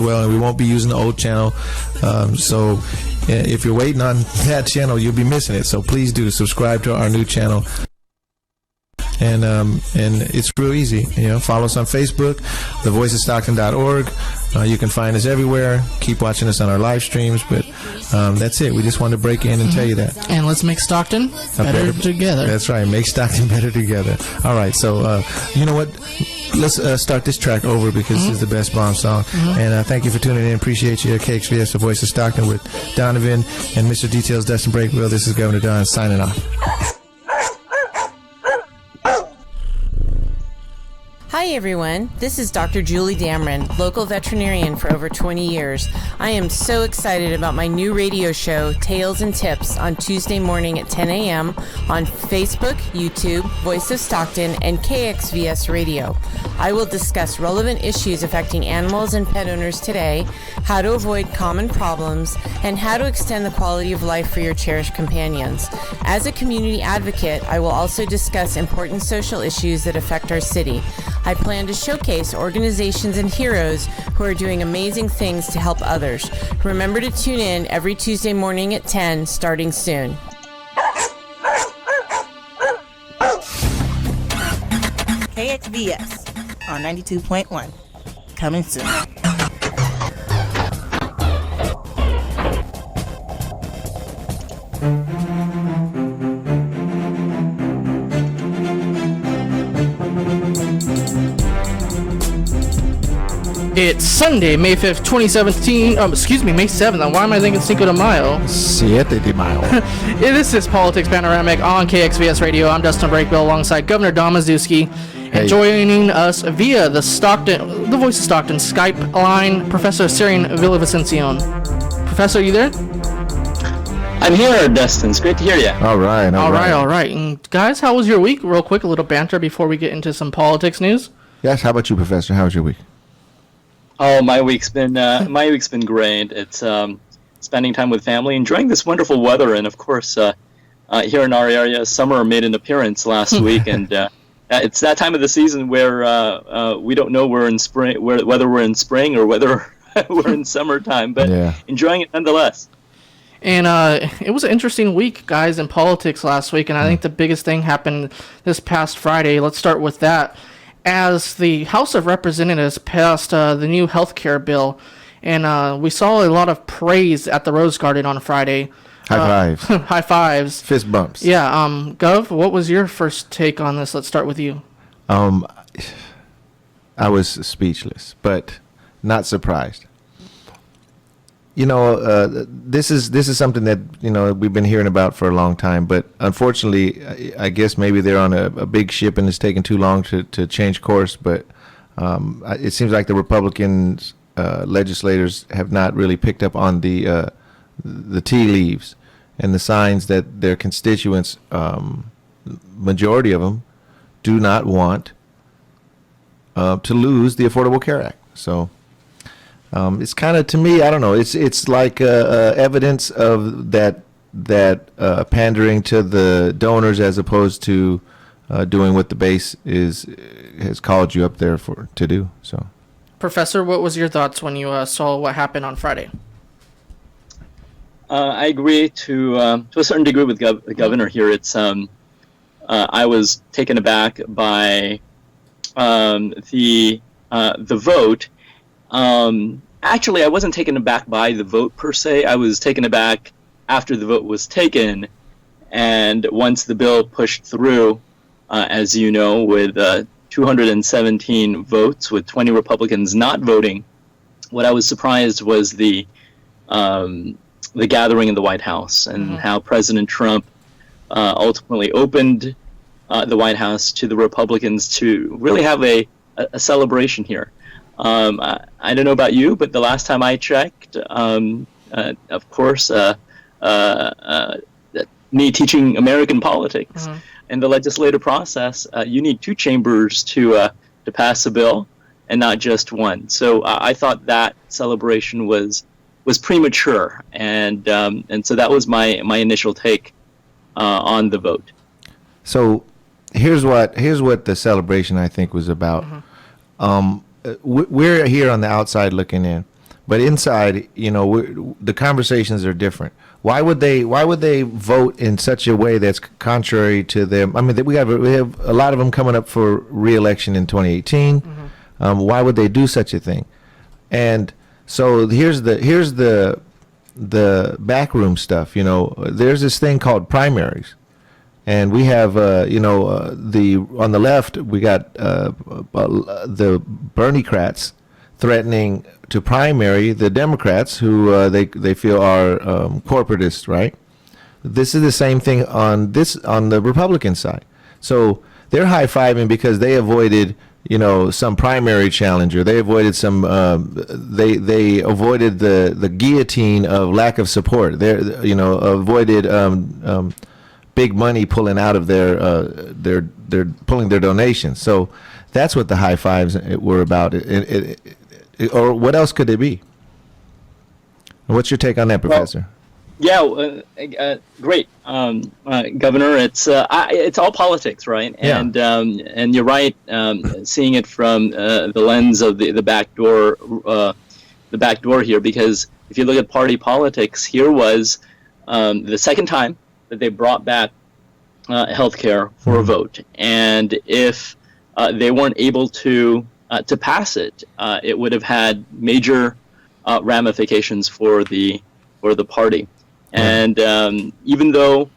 well, and we won't be using the old channel. So if you're waiting on that channel, you'll be missing it. So please do subscribe to our new channel. And it's real easy. Follow us on Facebook, thevoiceofstockton.org. You can find us everywhere. Keep watching us on our live streams. But that's it. We just wanted to break in and tell you that. And let's make Stockton better together. That's right. Make Stockton better together. All right. So you know what? Let's start this track over because this is the best bomb song. And thank you for tuning in. Appreciate you. KXVS, the Voice of Stockton with Donovan and Mr. Details, Dustin Breakwell. This is Governor Don signing off. Hi everyone, this is Dr. Julie Dameron, local veterinarian for over 20 years. I am so excited about my new radio show, Tales and Tips, on Tuesday morning at 10 a.m. on Facebook, YouTube, Voice of Stockton, and KXVS Radio. I will discuss relevant issues affecting animals and pet owners today, how to avoid common problems, and how to extend the quality of life for your cherished companions. As a community advocate, I will also discuss important social issues that affect our city. I plan to showcase organizations and heroes who are doing amazing things to help others. Remember to tune in every Tuesday morning at 10, starting soon. KXVS on 92.1. Coming soon. It's Sunday, May 5th, 2017. May 7th. Why am I thinking Cinco de Mayo? 7 de Mayo. This is Politics Panoramic on KXVS Radio. I'm Dustin Breakwell alongside Governor Don Mazewski. And joining us via the Voice of Stockton Skype line, Professor Syrian Villavicencion. Professor, are you there? I'm here, Dustin. It's great to hear you. All right. And guys, how was your week? Real quick, a little banter before we get into some politics news. Yes, how about you, Professor? How was your week? Oh, my week's been great. It's spending time with family, enjoying this wonderful weather, and of course, here in our area, summer made an appearance last week, and it's that time of the season where we don't know we're in spring, whether we're in spring or whether we're in summertime, but enjoying it nonetheless. And it was an interesting week, guys, in politics last week, and I think the biggest thing happened this past Friday. Let's start with that. As the House of Representatives passed the new health care bill, and we saw a lot of praise at the Rose Garden on Friday. High fives. High fives. Fist bumps. Yeah. Gov, what was your first take on this? Let's start with you. I was speechless, but not surprised. This is something that we've been hearing about for a long time, but unfortunately, I guess maybe they're on a big ship and it's taking too long to change course. But it seems like the Republicans legislators have not really picked up on the tea leaves and the signs that their constituents, majority of them, do not want to lose the Affordable Care Act. So. It's kind of, to me, I don't know. It's like evidence of that pandering to the donors as opposed to doing what the base has called you up there to do. So, Professor, what was your thoughts when you saw what happened on Friday? I agree to a certain degree with the governor here. It's I was taken aback by the vote. Actually, I wasn't taken aback by the vote per se. I was taken aback after the vote was taken, and once the bill pushed through, as you know, with 217 votes, with 20 Republicans not voting, what I was surprised was the gathering in the White House and how President Trump ultimately opened the White House to the Republicans to really have a celebration here. I don't know about you, but the last time I checked, of course, me teaching American politics and the legislative process, you need two chambers to pass a bill and not just one. So I thought that celebration was premature, and so that was my initial take on the vote. So here's what the celebration I think was about. We're here on the outside looking in, but inside, the conversations are different. Why would they vote in such a way that's contrary to them? I mean, we have a lot of them coming up for re-election in 2018. Why would they do such a thing? And so here's the backroom stuff. There's this thing called primaries, and we have on the left we got the Bernie-crats threatening to primary the Democrats, who they feel are corporatists, right? This is the same thing on the Republican side. So they're high-fiving because they avoided some primary challenger. They avoided they avoided the guillotine of lack of support. They avoided big money pulling out of their pulling their donations. So that's what the high fives were about. Or what else could it be? What's your take on that, Professor? Great, Governor. It's all politics, right? Yeah. And you're right. Seeing it from the lens of the back door, here, because if you look at party politics, here was the second time that they brought back healthcare for a vote, and if they weren't able to pass it, it would have had major ramifications for the party. And even though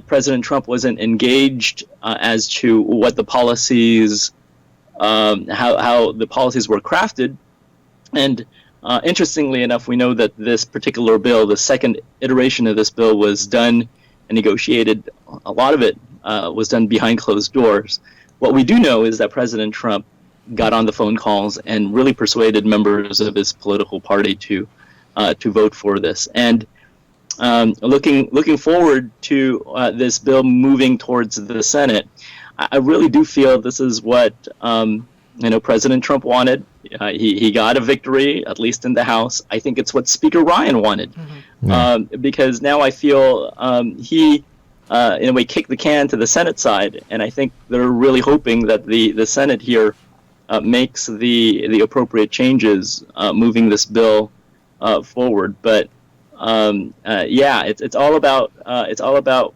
President Trump wasn't engaged as to what the policies, how the policies were crafted, and interestingly enough, we know that this particular bill, the second iteration of this bill, was done and negotiated. A lot of it was done behind closed doors. What we do know is that President Trump got on the phone calls and really persuaded members of his political party to vote for this. And looking forward to this bill moving towards the Senate, I really do feel this is what President Trump wanted. He got a victory, at least in the House. I think it's what Speaker Ryan wanted, because now I feel he, in a way, kicked the can to the Senate side, and I think they're really hoping that the Senate here makes the appropriate changes, moving this bill forward. But it's all about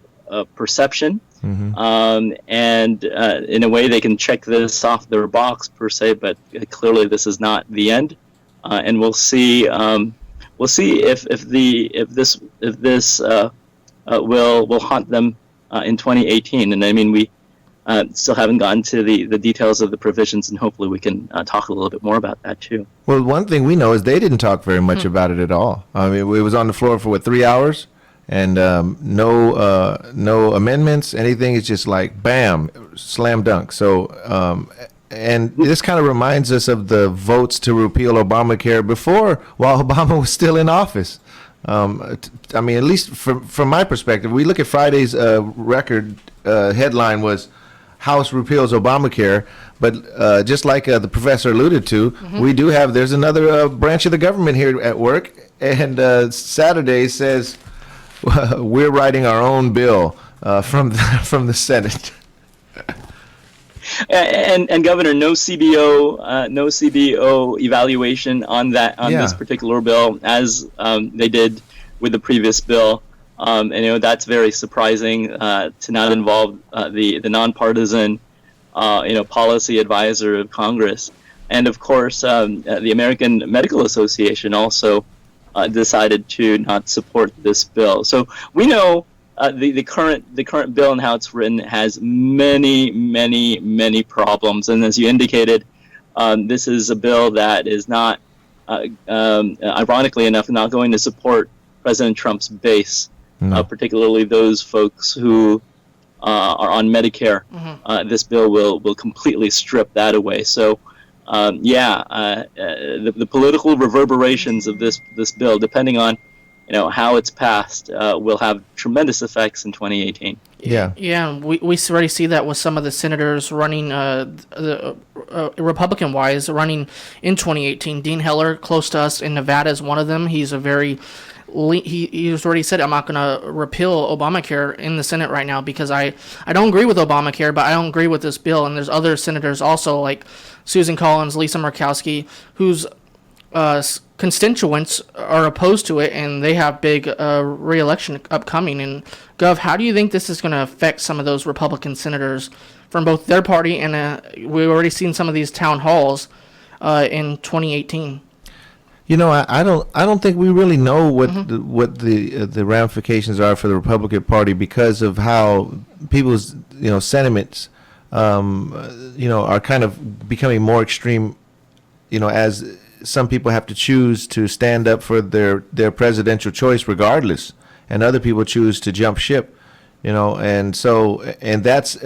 perception, and in a way they can check this off their box per se, but clearly this is not the end, and we'll see if this will haunt them in 2018. And I mean, we still haven't gotten to the details of the provisions, and hopefully we can talk a little bit more about that too. Well, one thing we know is they didn't talk very much about it at all. I mean, it was on the floor for 3 hours, and no amendments, anything. It's just like bam, slam dunk. So, and this kind of reminds us of the votes to repeal Obamacare while Obama was still in office. I mean, at least from my perspective, we look at Friday's record headline was House repeals Obamacare, but just like the professor alluded to, there's another branch of the government here at work, and Saturday says we're writing our own bill from the Senate. And Governor, no CBO evaluation on this particular bill, as they did with the previous bill. And that's very surprising to not involve the nonpartisan policy advisor of Congress. And of course, the American Medical Association also decided to not support this bill. So we know the current bill and how it's written has many problems. And as you indicated, this is a bill that is not, ironically enough, not going to support President Trump's base. Particularly those folks who are on Medicare. This bill will completely strip that away. So, the political reverberations of this bill, depending on how it's passed, will have tremendous effects in 2018. Yeah, we already see that with some of the senators running, Republican-wise, running in 2018. Dean Heller, close to us in Nevada, is one of them. He's he's already said, I'm not going to repeal Obamacare in the Senate right now because I don't agree with Obamacare, but I don't agree with this bill. And there's other senators also like Susan Collins, Lisa Murkowski, who's constituents are opposed to it, and they have big re-election upcoming. And Gov, how do you think this is going to affect some of those Republican senators from both their party and we've already seen some of these town halls in 2018? You know, I don't think we really know what the ramifications are for the Republican Party because of how people's sentiments are kind of becoming more extreme. As some people have to choose to stand up for their presidential choice regardless, and other people choose to jump ship. And that's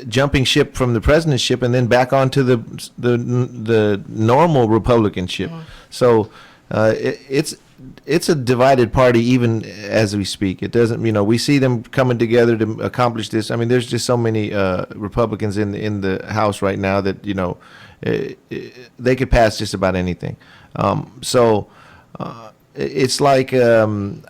jumping ship from the presidentship and then back onto the normal Republican ship. So it's a divided party even as we speak. It doesn't, we see them coming together to accomplish this. I mean, there's just so many Republicans in the House right now that they could pass just about anything. It's like I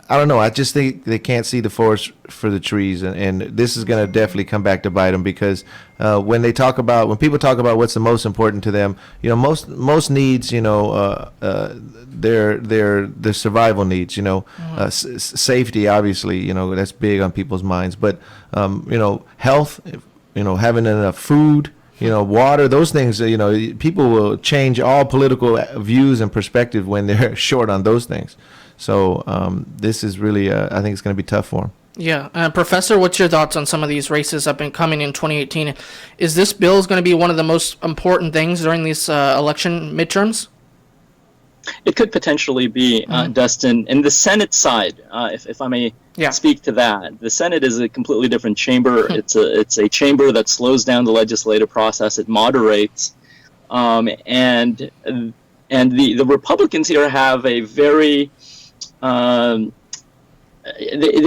don't know. I just think they can't see the forest for the trees, and this is going to definitely come back to bite them because when people talk about what's the most important to them, most needs, their survival needs, safety, obviously, that's big on people's minds, but health, having enough food. Water, those things, people will change all political views and perspective when they're short on those things. So this is really, I think it's going to be tough for them. Yeah. Professor, what's your thoughts on some of these races up and coming in 2018? Is this bill going to be one of the most important things during these election midterms? It could potentially be, Dustin. In the Senate side, if I may speak to that, the Senate is a completely different chamber. It's a chamber that slows down the legislative process. It moderates, and the Republicans here have a very they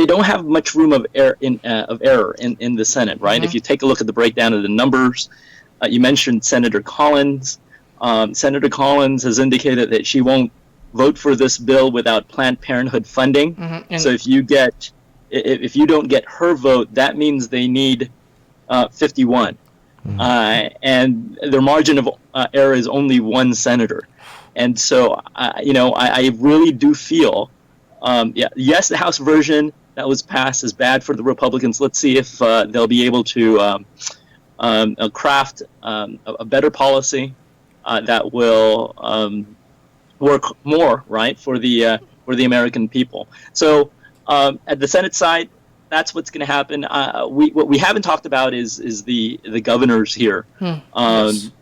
don't have much room of error in the Senate, right? If you take a look at the breakdown of the numbers, you mentioned Senator Collins. Senator Collins has indicated that she won't vote for this bill without Planned Parenthood funding. So if you don't get her vote, that means they need 51, and their margin of error is only one senator. And so, I really do feel, yes, the House version that was passed is bad for the Republicans. Let's see if they'll be able to craft a better policy that will work more right for the American people. So at the Senate side, that's what's going to happen. What we haven't talked about is the governors here,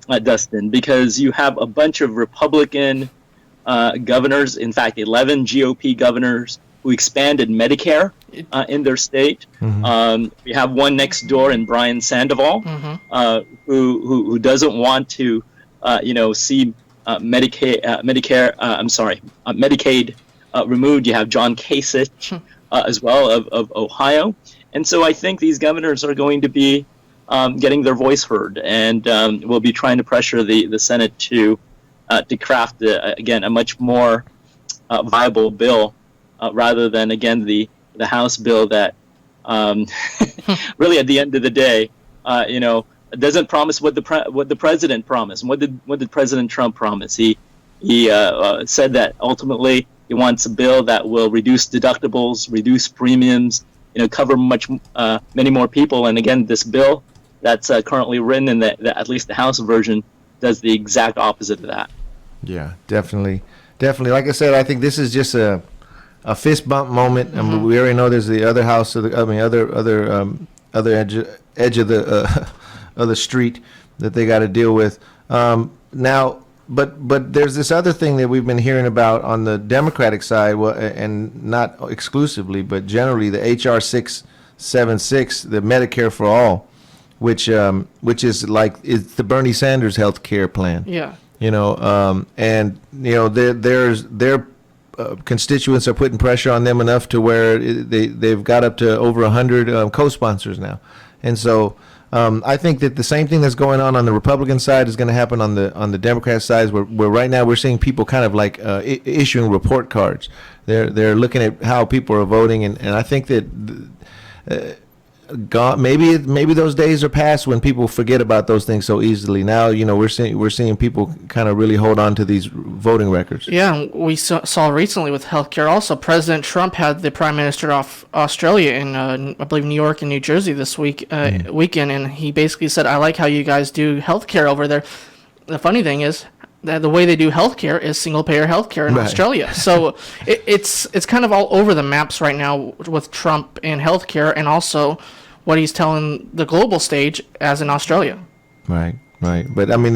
Dustin, because you have a bunch of Republican governors. In fact, 11 GOP governors who expanded Medicare in their state. We have one next door in Brian Sandoval, who doesn't want to see Medicaid removed. You have John Kasich as well of Ohio, and so I think these governors are going to be getting their voice heard, and will be trying to pressure the Senate to craft again a much more viable bill rather than again the House bill that really at the end of the day doesn't promise what the president promised. What did President Trump promise? He said that ultimately he wants a bill that will reduce deductibles, reduce premiums, cover many more people. And again, this bill that's currently written in at least the House version does the exact opposite of that. Yeah, definitely. Like I said, I think this is just a fist bump moment. I mean, we already know there's the other house of other edge of the street that they got to deal with now. But there's this other thing that we've been hearing about on the Democratic side, and not exclusively, but generally, the HR 676, the Medicare for All, which is like it's the Bernie Sanders health care plan. Yeah. Their constituents are putting pressure on them enough to where they've got up to over 100 co-sponsors now, and so. I think that the same thing that's going on the Republican side is going to happen on the Democrat side, where right now we're seeing people kind of like issuing report cards. They're looking at how people are voting, and I think that gone. Maybe those days are past when people forget about those things so easily. Now, we're seeing people kind of really hold on to these voting records. Yeah, we saw recently with healthcare. Also, President Trump had the Prime Minister off Australia in, I believe, New York and New Jersey this weekend, and he basically said, "I like how you guys do healthcare over there." The funny thing is that the way they do healthcare is single-payer healthcare in Australia. So it's kind of all over the maps right now with Trump and healthcare, and also what he's telling the global stage as in Australia. Right. But I mean,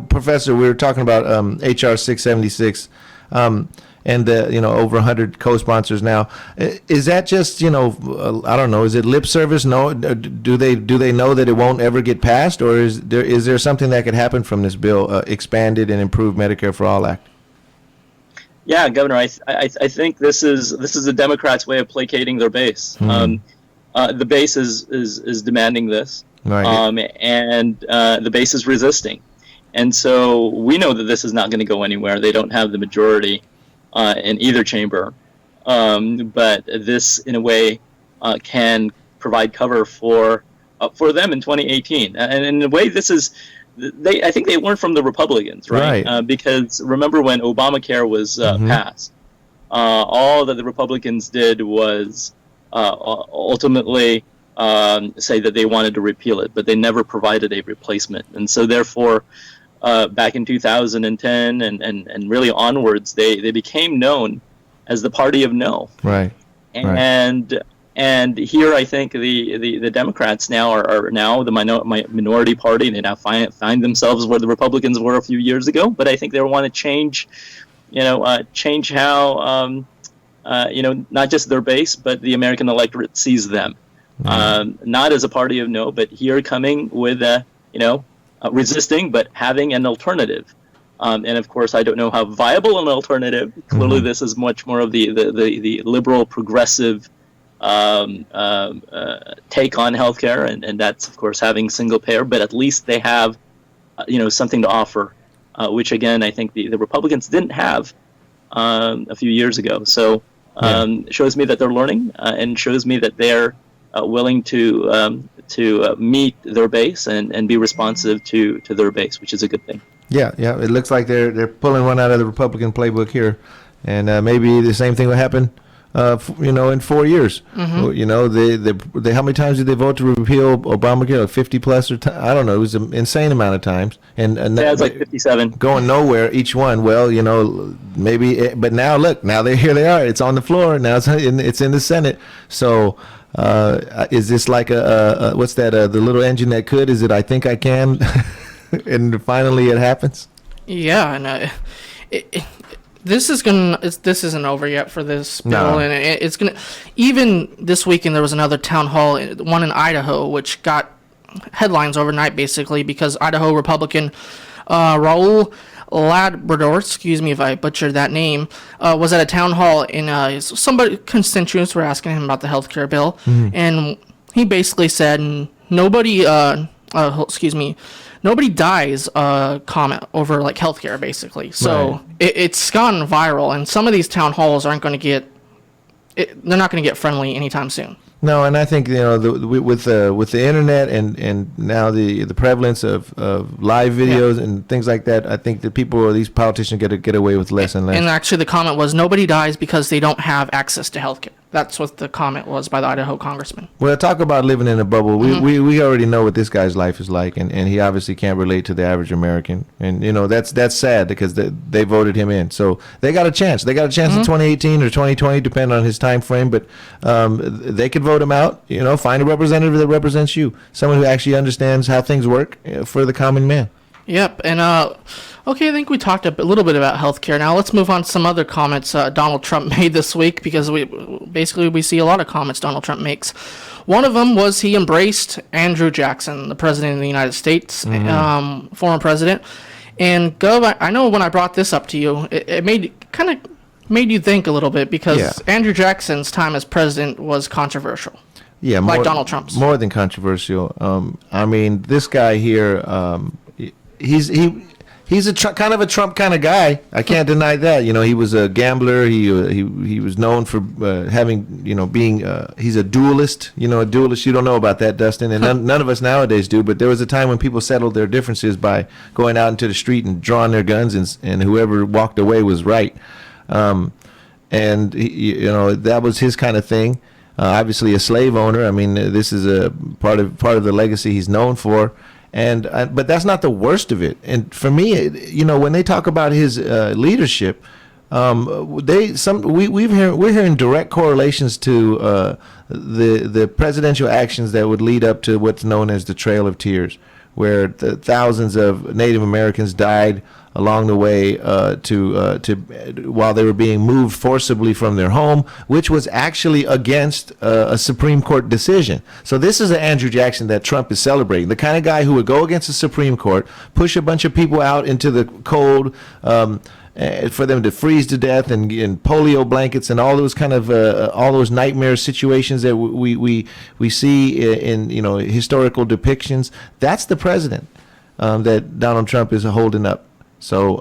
Professor, we were talking about HR 676, and the over 100 co-sponsors now. Is that just I don't know? Is it lip service? No. Do they know that it won't ever get passed, or is there something that could happen from this bill, expanded and improved Medicare for All Act? Yeah, Governor, I think this is the Democrats' way of placating their base. The base is demanding this, right. And the base is resisting, and so we know that this is not going to go anywhere. They don't have the majority in either chamber, but this, in a way, can provide cover for them in 2018. And in a way, this is. I think they learned from the Republicans, right? Because remember when Obamacare was passed, all that the Republicans did was ultimately say that they wanted to repeal it, but they never provided a replacement. And so therefore, back in 2010 and really onwards, they became known as the party of no. Right. And here, I think the Democrats now are now the minority party. They now find themselves where the Republicans were a few years ago. But I think they want to change how not just their base, but the American electorate sees them. Not as a party of no, but here coming with resisting, but having an alternative. And of course, I don't know how viable an alternative. Clearly, this is much more of the liberal progressive take on healthcare, and that's of course having single payer, but at least they have something to offer, which again I think the Republicans didn't have a few years ago. So shows me that they're learning, and shows me that they're willing to meet their base and be responsive to their base, which is a good thing. Yeah, it looks like they're pulling one out of the Republican playbook here, and maybe the same thing will happen in 4 years. They how many times did they vote to repeal Obamacare? 50 plus, or I don't know. It was an insane amount of times, and it's like 57, going nowhere each one. Well, maybe, but now look, here they are. It's on the floor now. It's in the Senate. So is this like a what's that? The little engine that could? Is it? I think I can, and finally it happens. Yeah, and this isn't over yet for this bill, and it's gonna. Even this weekend, there was another town hall, one in Idaho, which got headlines overnight, basically because Idaho Republican Raul Labrador, excuse me if I butchered that name, was at a town hall, and constituents were asking him about the healthcare bill, and he basically said nobody dies comment over like healthcare, basically. So it's gone viral, and some of these town halls aren't going to get. They're not going to get friendly anytime soon. No, and I think with the internet and now the prevalence of live videos and things like that, I think that these politicians get away with less and less. And actually, the comment was nobody dies because they don't have access to healthcare. That's what the comment was by the Idaho congressman. Well, talk about living in a bubble. We already know what this guy's life is like, and he obviously can't relate to the average American. And that's sad because they voted him in. So they got a chance. They got a chance in 2018 or 2020, depending on his time frame. But they could vote him out. Find a representative that represents you, someone who actually understands how things work for the common man. Yep, and okay, I think we talked a little bit about healthcare. Now let's move on to some other comments Donald Trump made this week, because we see a lot of comments Donald Trump makes. One of them was he embraced Andrew Jackson, the president of the United States, former president. And Gov, I know when I brought this up to you, it made you think a little bit, because Andrew Jackson's time as president was controversial. Yeah, like Donald Trump's. More than controversial. I mean, this guy here. he's kind of a Trump kind of guy. I can't deny that. You know, he was a gambler. He was known for having, you know, being he's a duelist. You know, a duelist. You don't know about that, Dustin, and none of us nowadays do. But there was a time when people settled their differences by going out into the street and drawing their guns, and whoever walked away was right. And you know, that was his kind of thing. Obviously, a slave owner. I mean, this is a part of the legacy he's known for. And but that's not the worst of it. And for me, you know, when they talk about his leadership, we're hearing direct correlations to the presidential actions that would lead up to what's known as the Trail of Tears, where the thousands of Native Americans died along the way while they were being moved forcibly from their home, which was actually against a Supreme Court decision. So this is an Andrew Jackson that Trump is celebrating, the kind of guy who would go against the Supreme Court, push a bunch of people out into the cold for them to freeze to death, and polio blankets and all those kind of all those nightmare situations that we see in you know, historical depictions. That's the president that Donald Trump is holding up. So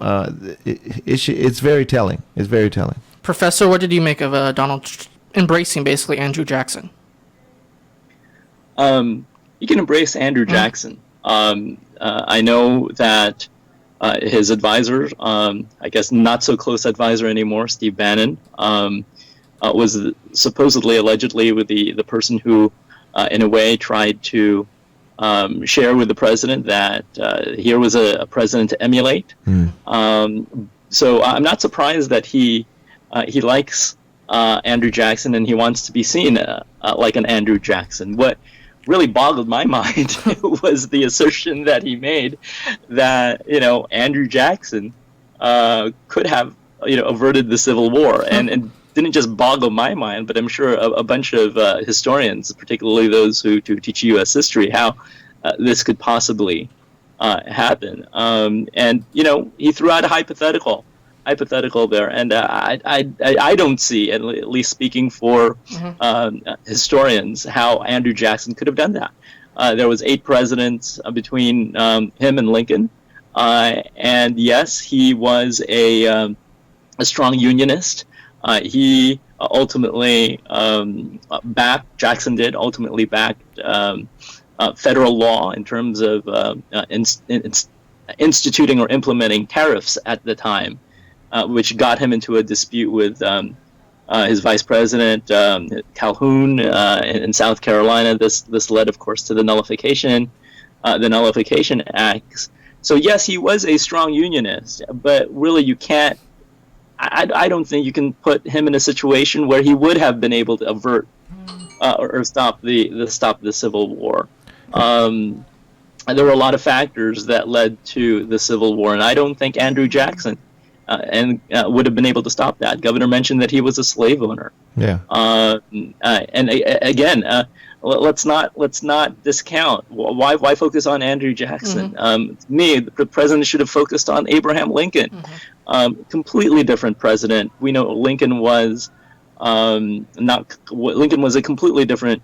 it's very telling. It's very telling. Professor, what did you make of Donald embracing basically Andrew Jackson? You can embrace Andrew Jackson. I know that his advisor, I guess not so close advisor anymore, Steve Bannon, was supposedly, allegedly, with the person who, in a way, tried to share with the president that here was a president to emulate. So I'm not surprised that he likes Andrew Jackson, and he wants to be seen like an Andrew Jackson. What really boggled my mind was the assertion that he made that, you know, Andrew Jackson could have, you know, averted the Civil War, and didn't just boggle my mind, but I'm sure a bunch of historians, particularly those who teach U.S. history, how this could possibly happen. And, you know, he threw out a hypothetical there, and I don't see, at least speaking for historians, how Andrew Jackson could have done that. There was 8 presidents between him and Lincoln, and yes, he was a strong unionist. He ultimately ultimately backed federal law in terms of instituting or implementing tariffs at the time, which got him into a dispute with his vice president Calhoun in South Carolina. This led, of course, to the Nullification Acts. So yes, he was a strong unionist, but really you can't. I don't think you can put him in a situation where he would have been able to avert or stop the Civil War. There were a lot of factors that led to the Civil War, and I don't think Andrew Jackson would have been able to stop that. Governor mentioned that he was a slave owner. Yeah. And again, let's not discount. Why focus on Andrew Jackson? To me, the president should have focused on Abraham Lincoln. Completely different president. We know Lincoln was Lincoln was a completely different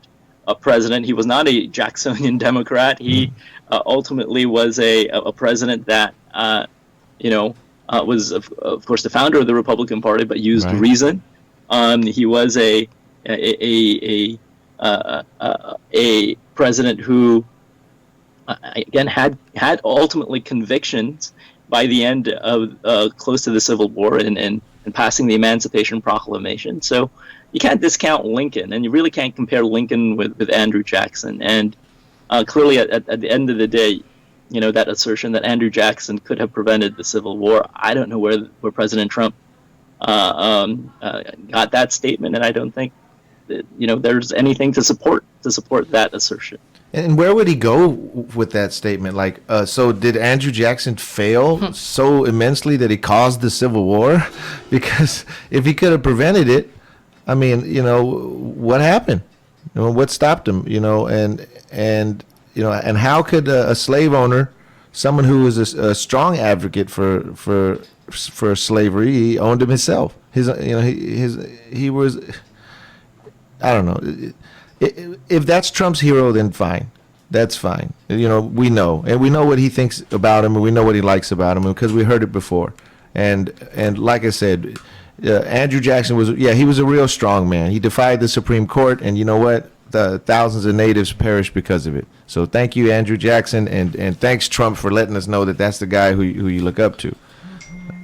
president. He was not a Jacksonian Democrat. He ultimately was a president that was of course the founder of the Republican Party, but used reason. He was a president who again had ultimately convictions by the end of close to the Civil War and passing the Emancipation Proclamation. So you can't discount Lincoln, and you really can't compare Lincoln with Andrew Jackson. And clearly, at the end of the day, that assertion that Andrew Jackson could have prevented the Civil War, I don't know where President Trump got that statement, and I don't think that, there's anything to support that assertion. And where would he go with that statement? Like, so did Andrew Jackson fail so immensely that he caused the Civil War? Because if he could have prevented it, I mean, what happened? What stopped him? And how could a slave owner, someone who was a strong advocate for slavery, he owned him himself. He was, I don't know. If that's Trump's hero, then fine. that's fine. You know, we know, and we know what he thinks about him, and we know what he likes about him, because we heard it before. And like I said, Andrew Jackson he was a real strong man. He defied the Supreme Court, and you know what? The thousands of natives perished because of it. So thank you, Andrew Jackson, and thanks Trump for letting us know that that's the guy who you look up to.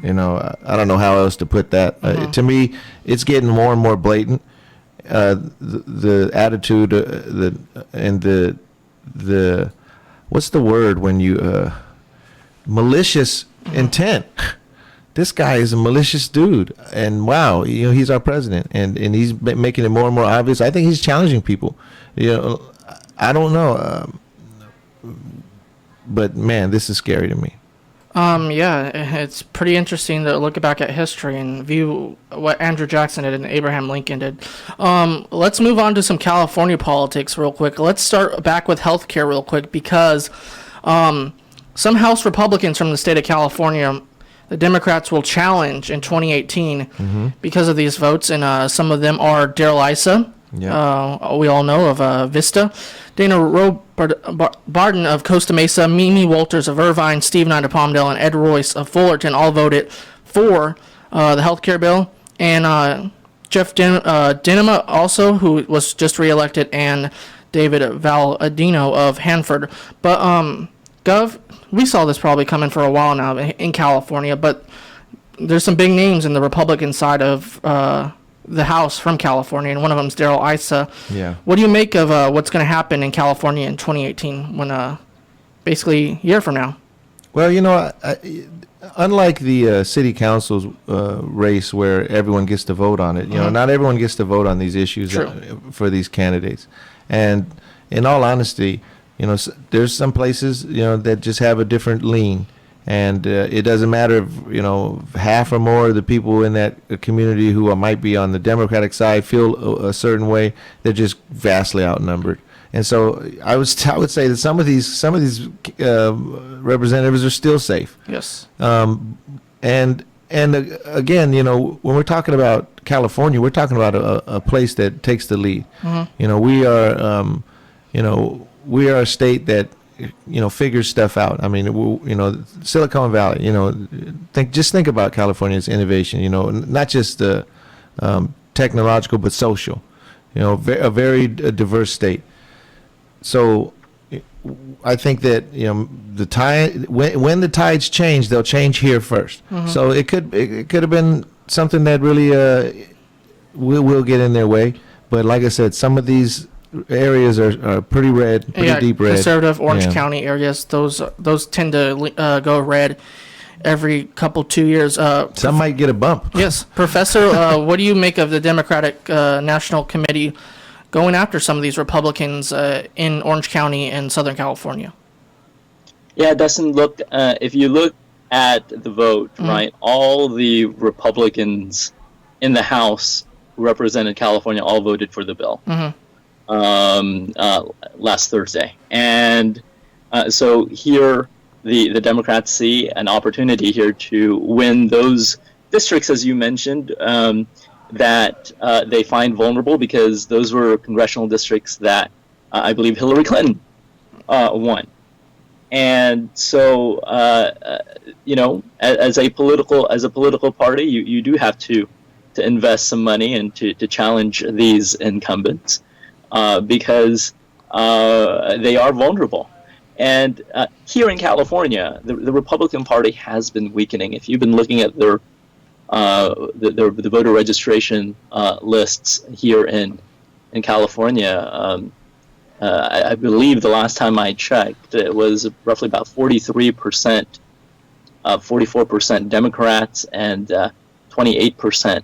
You know, I don't know how else to put that. To me, it's getting more and more blatant. The attitude, the what's the word when you malicious intent. This guy is a malicious dude, and wow, you know, he's our president, and he's making it more and more obvious. I think he's challenging people. You know, I don't know, but man, this is scary to me. Yeah, it's pretty interesting to look back at history and view what Andrew Jackson did and Abraham Lincoln did. Let's move on to some California politics real quick. Let's start back with healthcare real quick, because some House Republicans from the state of California, the Democrats will challenge in 2018 because of these votes, and some of them are Darrell Issa. Yeah. We all know of Vista, Dana Barton of Costa Mesa, Mimi Walters of Irvine, Steve Knight of Palmdale, and Ed Royce of Fullerton all voted for the health care bill. And Jeff Dinema also, who was just reelected, and David Valadino of Hanford. But, Gov, we saw this probably coming for a while now in California, but there's some big names in the Republican side of the House from California, and one of them is Darrell Issa. Yeah. What do you make of what's going to happen in California in 2018, when basically a year from now? Well, you know, unlike the city council's race where everyone gets to vote on it, you know, not everyone gets to vote on these issues for these candidates. And in all honesty, you know, there's some places, you know, that just have a different lean. And it doesn't matter if, you know, half or more of the people in that community who might be on the Democratic side feel a certain way. They're just vastly outnumbered. And so I would say that some of these representatives are still safe. Yes. And again, you know, when we're talking about California, we're talking about a place that takes the lead. You know, we are a state that, you know, figures stuff out. I mean, you know, Silicon Valley, you know, think about California's innovation, you know, not just technological, but social, you know, a very diverse state. So I think that, you know, the tide, when the tides change, they'll change here first. So it could have been something that really will get in their way. But like I said, some of these areas are pretty red, pretty deep red. Conservative Orange County areas, those tend to go red every 2 years. Some might get a bump. Yes. Professor, what do you make of the Democratic National Committee going after some of these Republicans in Orange County and Southern California? Yeah, it doesn't look, if you look at the vote, right, all the Republicans in the House who represented California all voted for the bill. Last Thursday. And so here the Democrats see an opportunity here to win those districts, as you mentioned, that they find vulnerable, because those were congressional districts that I believe Hillary Clinton won. And so, you know, as a political party, you do have to invest some money and to challenge these incumbents. Because they are vulnerable. And here in California, the Republican Party has been weakening. If you've been looking at the voter registration lists here in California, I believe the last time I checked, it was roughly about 43%, 44% Democrats, and 28%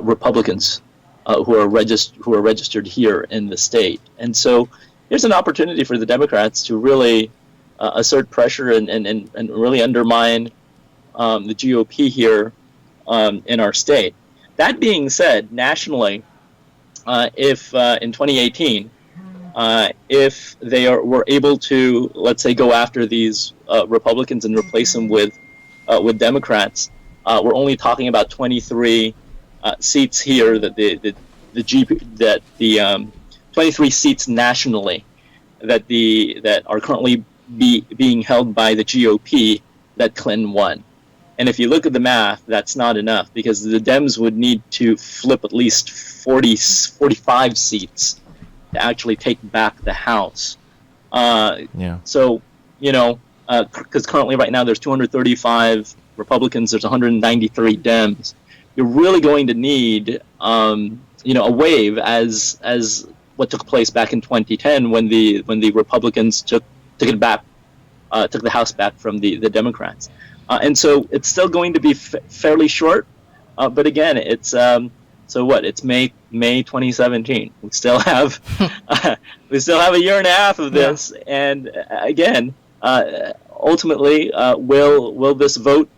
Republicans. Who are registered here in the state. And so here's an opportunity for the Democrats to really assert pressure and really undermine the GOP here in our state. That being said, nationally, if in 2018, if they were able to, let's say, go after these Republicans and replace them with Democrats, we're only talking about 23 seats here that the 23 seats nationally that are currently being held by the GOP that Clinton won. And if you look at the math, that's not enough, because the Dems would need to flip at least 45 seats to actually take back the House. So, because currently right now there's 235 Republicans, there's 193 Dems. You're really going to need, a wave as what took place back in 2010 when the Republicans took the House back from the Democrats. And so it's still going to be fairly short, but again, it's It's May 2017. We still have a year and a half of this, and again, ultimately, will this vote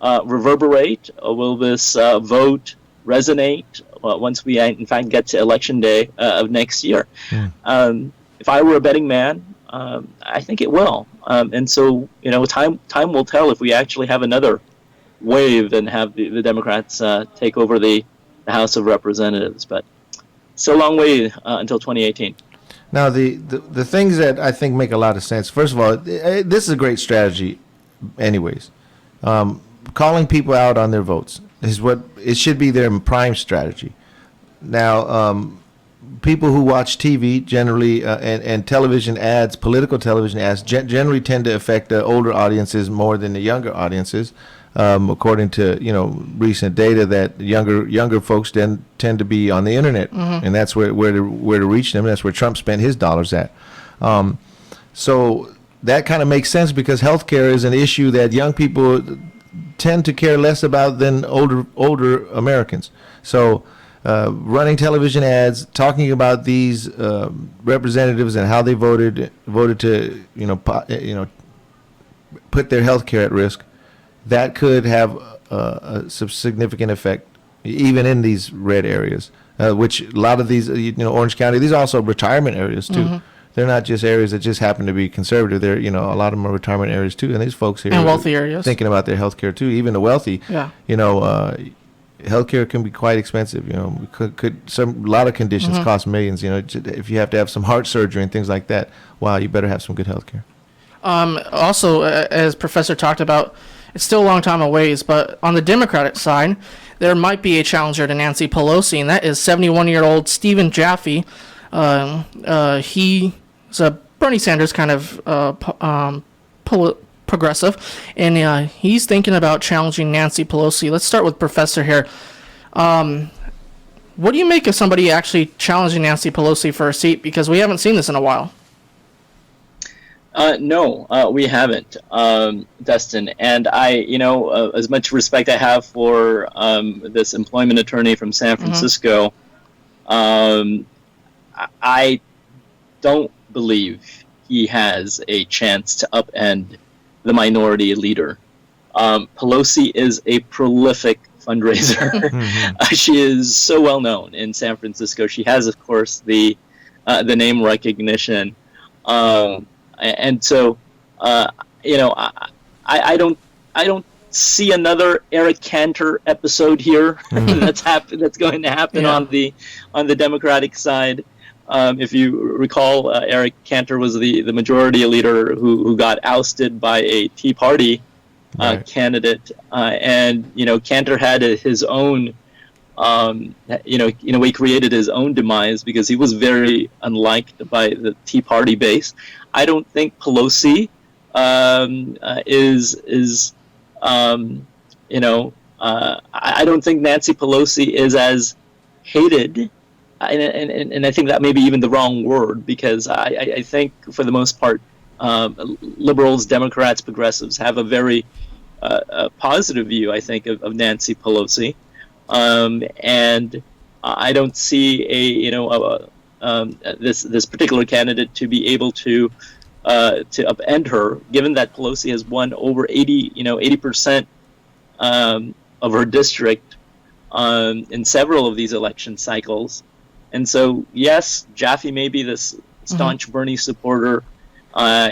reverberate? Or will this vote resonate once we in fact get to election day of next year? If I were a betting man, I think it will. And so, time will tell if we actually have another wave and have the Democrats take over the House of Representatives. But still a long way until 2018. Now, the things that I think make a lot of sense. First of all, this is a great strategy, anyways. Calling people out on their votes is what it should be their prime strategy. Now, people who watch TV generally and television ads, political television ads, generally tend to affect the older audiences more than the younger audiences. According to recent data, that younger folks then tend to be on the internet, and that's where to reach them. That's where Trump spent his dollars at. So that kind of makes sense, because healthcare is an issue that young people tend to care less about than older Americans. So running television ads, talking about these representatives and how they voted to put their healthcare at risk, that could have some significant effect, even in these red areas, which a lot of these, Orange County, these are also retirement areas too. They're not just areas that just happen to be conservative. They're, a lot of them are retirement areas too. And these folks here and wealthy areas thinking about their health care too, even the wealthy. Yeah. Healthcare can be quite expensive. A lot of conditions cost millions. If you have to have some heart surgery and things like that, wow, you better have some good healthcare. Also, as Professor talked about, it's still a long time away, but on the Democratic side, there might be a challenger to Nancy Pelosi, and that is 71-year-old Stephen Jaffe. He's a Bernie Sanders kind of progressive, and he's thinking about challenging Nancy Pelosi. Let's start with Professor here. What do you make of somebody actually challenging Nancy Pelosi for a seat? Because we haven't seen this in a while. No, we haven't, Dustin. And I, as much respect I have for this employment attorney from San Francisco, I don't believe he has a chance to upend the minority leader. Pelosi is a prolific fundraiser. She is so well known in San Francisco. She has, of course, the name recognition. And so, I don't see another Eric Cantor episode here that's going to happen on the Democratic side. If you recall, Eric Cantor was the majority leader who got ousted by a Tea Party candidate, and Cantor had his own. He created his own demise because he was very unliked by the Tea Party base. I don't think Pelosi is I don't think Nancy Pelosi is as hated, and I think that may be even the wrong word, because I think for the most part, liberals, Democrats, progressives have a very positive view, I think, of Nancy Pelosi. And I don't see this particular candidate to be able to upend her, given that Pelosi has won over 80% of her district in several of these election cycles. And so, yes, Jaffe may be this staunch Bernie supporter.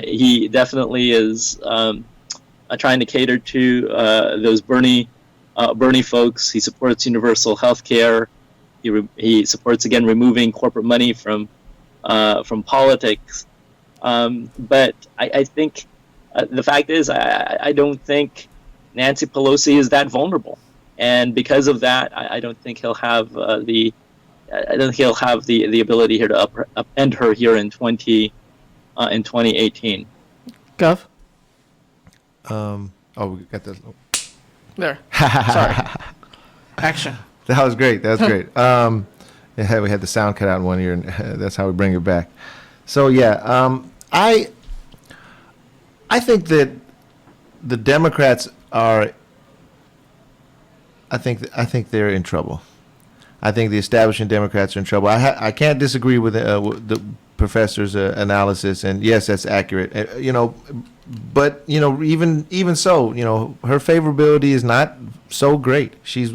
He definitely is trying to cater to those Bernie folks. He supports universal health care. He supports, again, removing corporate money from politics. But I think the fact is, I don't think Nancy Pelosi is that vulnerable, and because of that, I don't think he'll have the ability here to upend her here in 2018. Gov? We got this. There. Sorry. Action. That was great. That was great. Yeah, we had the sound cut out in one ear, and that's how we bring it back. So yeah, I think that the Democrats are. I think they're in trouble. I think the establishment Democrats are in trouble. I can't disagree with the professor's analysis, and yes, that's accurate. But even so, her favorability is not so great. She's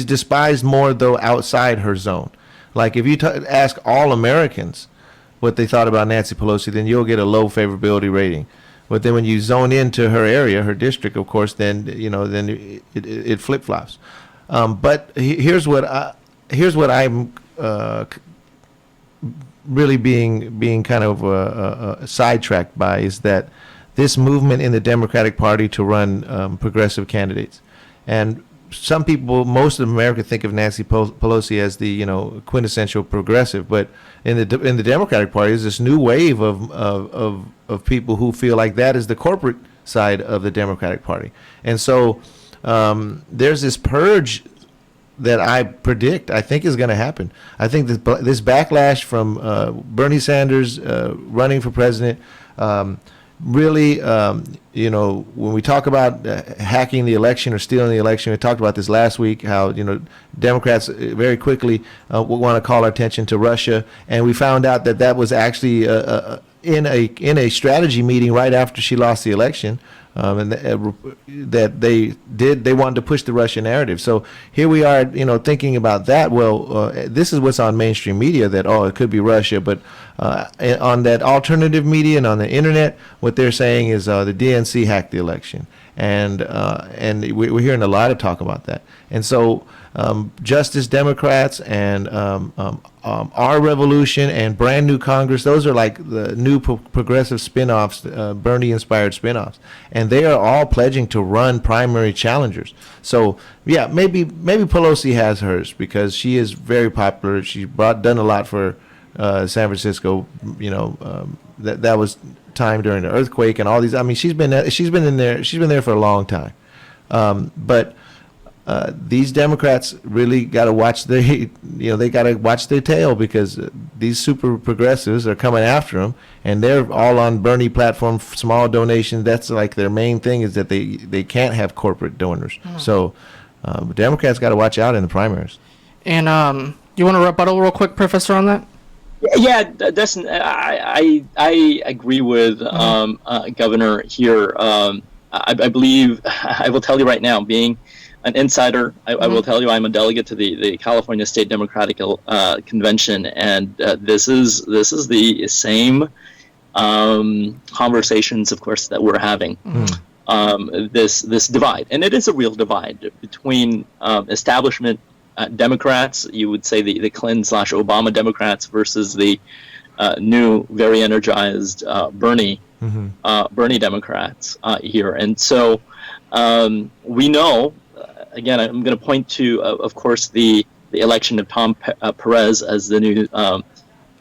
despised more though outside her zone. Like if you ask all Americans what they thought about Nancy Pelosi, then you'll get a low favorability rating. But then when you zone into her area, her district, of course, then it flip flops. But here's what I'm really being kind of sidetracked by is that this movement in the Democratic Party to run progressive candidates, and some people, most of America, think of Nancy Pelosi as the quintessential progressive, but in the Democratic Party, there's this new wave of people who feel like that is the corporate side of the Democratic Party, and so there's this purge that I think is going to happen. I think this backlash from Bernie Sanders running for president, really, when we talk about hacking the election or stealing the election, we talked about this last week, how, Democrats very quickly want to call our attention to Russia. And we found out that was actually in a strategy meeting right after she lost the election. And that they wanted to push the Russian narrative. So here we are, thinking about that. Well, this is what's on mainstream media, that it could be Russia, but on that alternative media and on the internet, what they're saying is the DNC hacked the election, and we're hearing a lot of talk about that. And so Justice Democrats and Our Revolution and Brand New Congress, those are like the new progressive spin-offs, Bernie-inspired spin-offs. And they are all pledging to run primary challengers. So, yeah, maybe Pelosi has hers because she is very popular. She's done a lot for San Francisco. That was time during the earthquake and all these. I mean, she's been there for a long time. But these Democrats really got to watch they got to watch their tail, because these super progressives are coming after them, and they're all on Bernie platform, small donations. That's like their main thing, is that they can't have corporate donors. So Democrats got to watch out in the primaries. And you want to rebuttal real quick, Professor, on that? Yeah, that's I agree with Governor here. I believe, I will tell you right now, being an insider, I will tell you I'm a delegate to the California State Democratic Convention, and this is the same conversations, of course, that we're having. This divide, and it is a real divide between establishment Democrats, you would say the Clinton/Obama Democrats, versus the new, very energized Bernie Democrats here. And so we know, again, I'm going to point to, of course, the election of Tom Perez as the new,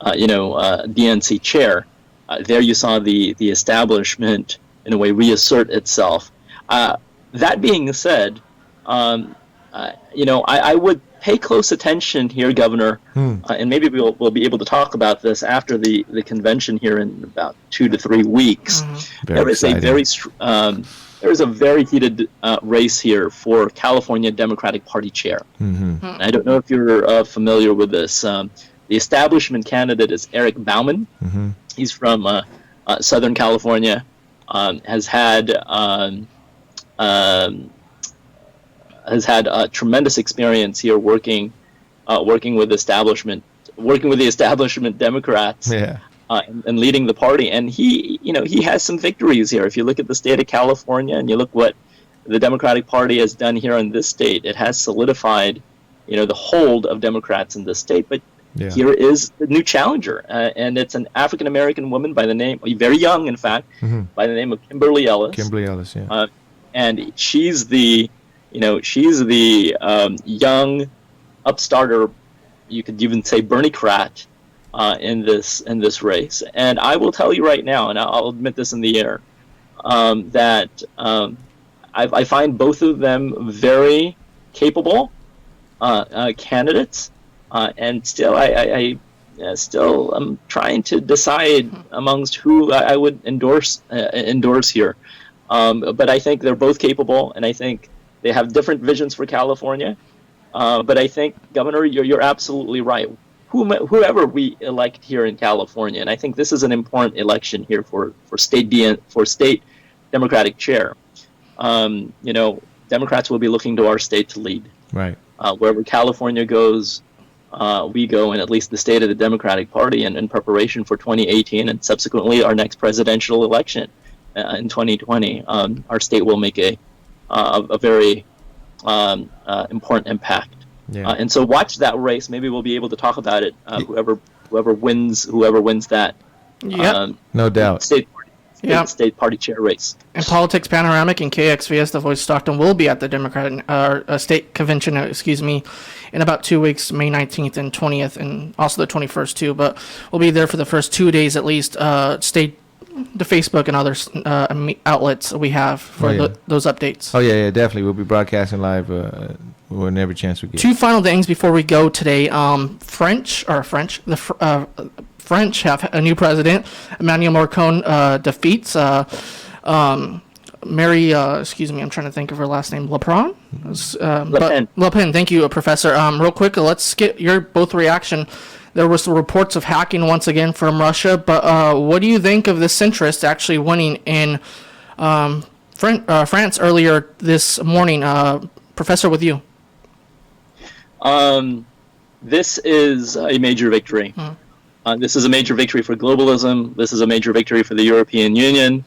DNC chair. There you saw the establishment, in a way, reassert itself. That being said, I would pay close attention here, Governor, and maybe we'll be able to talk about this after the convention here in about 2 to 3 weeks. There is a very heated race here for California Democratic Party chair. I don't know if you're familiar with this. The establishment candidate is Eric Bauman. He's from Southern California. Has had tremendous experience here working with the establishment Democrats, and leading the party. And he has some victories here. If you look at the state of California and you look what the Democratic Party has done here in this state, it has solidified the hold of Democrats in this state. But Yeah. here is the new challenger, and it's an African American woman by the name, very young, in fact, by the name of Kimberly Ellis. Kimberly Ellis, yeah. And she's the young upstarter, you could even say Bernie-crat, in this race. And I will tell you right now, and I'll admit this in the air, that I find both of them very capable candidates, and still I'm trying to decide amongst who I would endorse here. But I think they're both capable, and I think they have different visions for California. But I think, Governor, you're absolutely right. Whoever we elect here in California, and I think this is an important election here for state Democratic chair. Democrats will be looking to our state to lead. Right. Wherever California goes, we go, and at least the state of the Democratic Party, and in preparation for 2018 and subsequently our next presidential election in 2020, our state will make a very important impact. Yeah. And so watch that race. Maybe we'll be able to talk about it. Whoever wins that. No doubt. State party chair race. And Politics Panoramic and KXVS, The Voice Stockton, will be at the Democratic state convention, in about 2 weeks, May 19th and 20th, and also the 21st too. But we'll be there for the first 2 days at least. Stay the Facebook and other outlets we have for those updates. Oh yeah, definitely. We'll be broadcasting live whenever chance we get. 2 final things before we go today. French have a new president. Emmanuel Macron defeats Mary. Excuse me, I'm trying to think of her last name. Le Pen. Le Pen. Thank you, Professor. Real quick, let's get your both reaction. There was reports of hacking once again from Russia, but what do you think of the centrists actually winning in France earlier this morning? Professor, with you. This is a major victory. This is a major victory for globalism. This is a major victory for the European Union.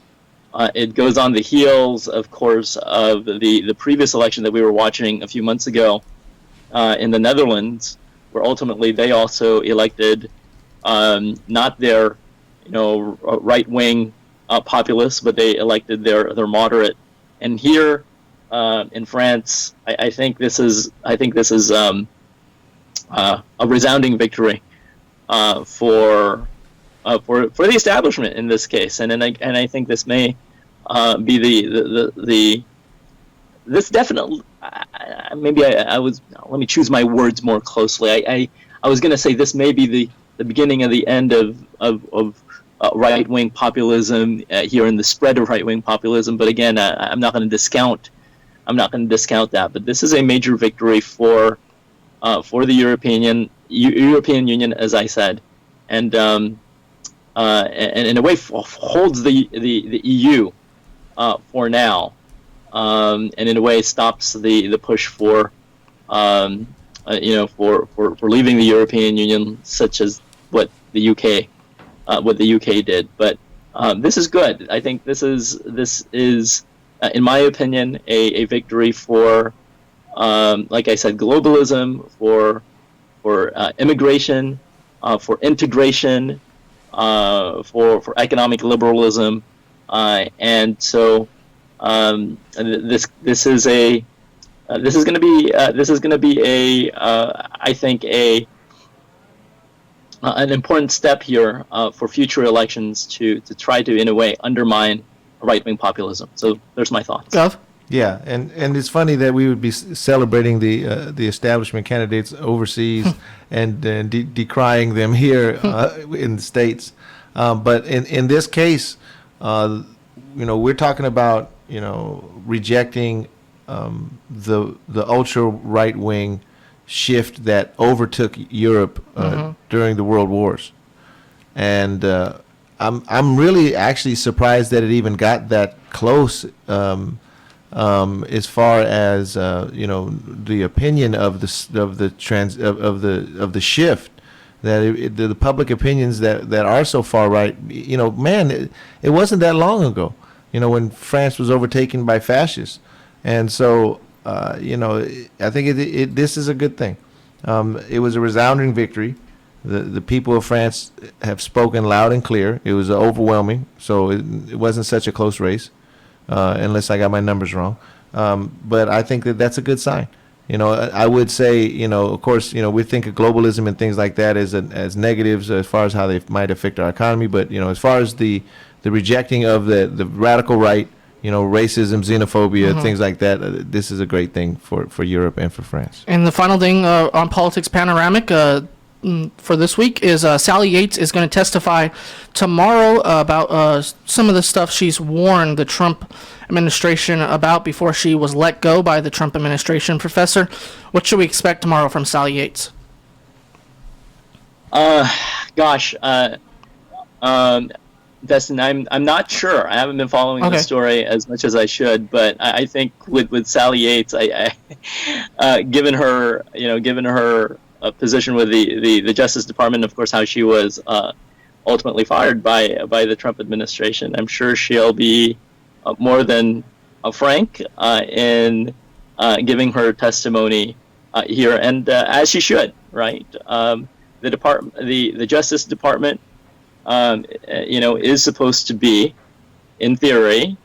It goes on the heels, of course, of the previous election that we were watching a few months ago in the Netherlands, where ultimately they also elected not their right-wing populists, but they elected their moderate. And here in France, I think this is a resounding victory for the establishment in this case, and I think this may be this definitely. Let me choose my words more closely. I was going to say this may be the beginning of the end of right-wing populism here, in the spread of right-wing populism. But again, I'm not going to discount that. But this is a major victory for the European Union, as I said, and in a way holds the EU for now, and in a way stops the push for leaving the European Union, such as what the UK did. But this is good. I think this is in my opinion a victory for like I said, globalism, for immigration, for integration, for economic liberalism, and so this is going to be I think an important step here for future elections to try to, in a way, undermine right-wing populism. So there's my thoughts. Gov? Yeah, and it's funny that we would be celebrating the establishment candidates overseas and decrying them here in the States. But in this case, we're talking about rejecting the ultra right wing shift that overtook Europe during the World Wars, and I'm really actually surprised that it even got that close. As far as the opinion of the shift, that the public opinions that are so far right, it wasn't that long ago, when France was overtaken by fascists, and so I think this is a good thing. It was a resounding victory. the people of France have spoken loud and clear. It was overwhelming, so it wasn't such a close race, unless I got my numbers wrong. But I think that that's a good sign. I would say, of course, we think of globalism and things like that as negatives as far as how they might affect our economy. But, as far as the rejecting of the radical right, racism, xenophobia, things like that, this is a great thing for Europe and for France. And the final thing on Politics Panoramic for this week is Sally Yates is going to testify tomorrow about some of the stuff she's warned the Trump administration about before she was let go by the Trump administration. Professor, what should we expect tomorrow from Sally Yates? Destin, I'm not sure. I haven't been following the story as much as I should, but I think with Sally Yates, given her position with the Justice Department, of course, how she was ultimately fired by the Trump administration, I'm sure she'll be more than frank in giving her testimony here, and as she should, right? The Justice Department, is supposed to be, in theory,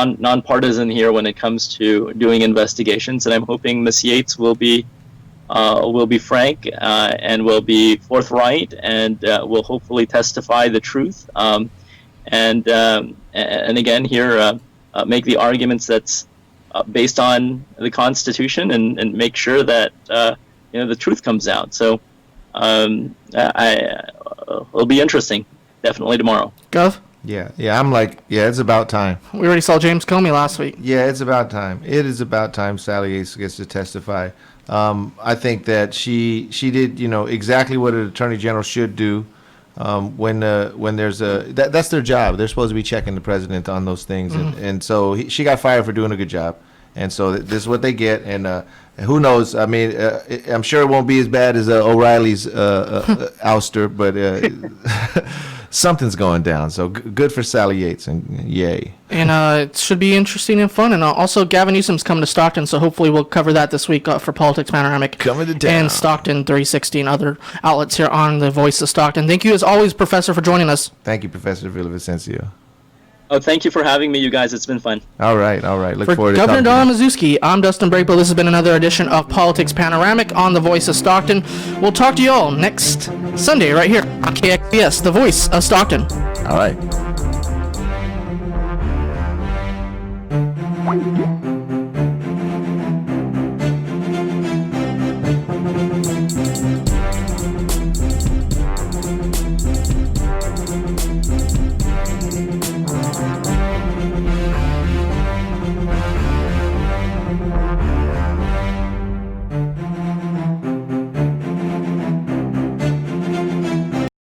nonpartisan here when it comes to doing investigations, and I'm hoping Ms. Yates will be frank and will be forthright and will hopefully testify the truth. And again here make the arguments that's based on the Constitution and make sure that the truth comes out. So it'll be interesting, definitely tomorrow. Gov? Yeah, it's about time. We already saw James Comey last week. Yeah, it's about time. It is about time Sally Yates gets to testify. I think that she did exactly what an attorney general should do. When there's that's their job. They're supposed to be checking the president on those things, and so she got fired for doing a good job, and so this is what they get. And who knows? I mean, I'm sure it won't be as bad as O'Reilly's ouster, but something's going down. So good for Sally Yates, and yay. And it should be interesting and fun. And also, Gavin Newsom's coming to Stockton, so hopefully we'll cover that this week for Politics Panoramic. Coming to town. And Stockton 360 and other outlets here on the Voice of Stockton. Thank you, as always, Professor, for joining us. Thank you, Professor Villavicencio. Oh, thank you for having me, you guys. It's been fun. All right. Look forward to Governor talking Don Mazuski, I'm Dustin Braypo. This has been another edition of Politics Panoramic on the Voice of Stockton. We'll talk to you all next Sunday right here on KXVS, the Voice of Stockton. All right.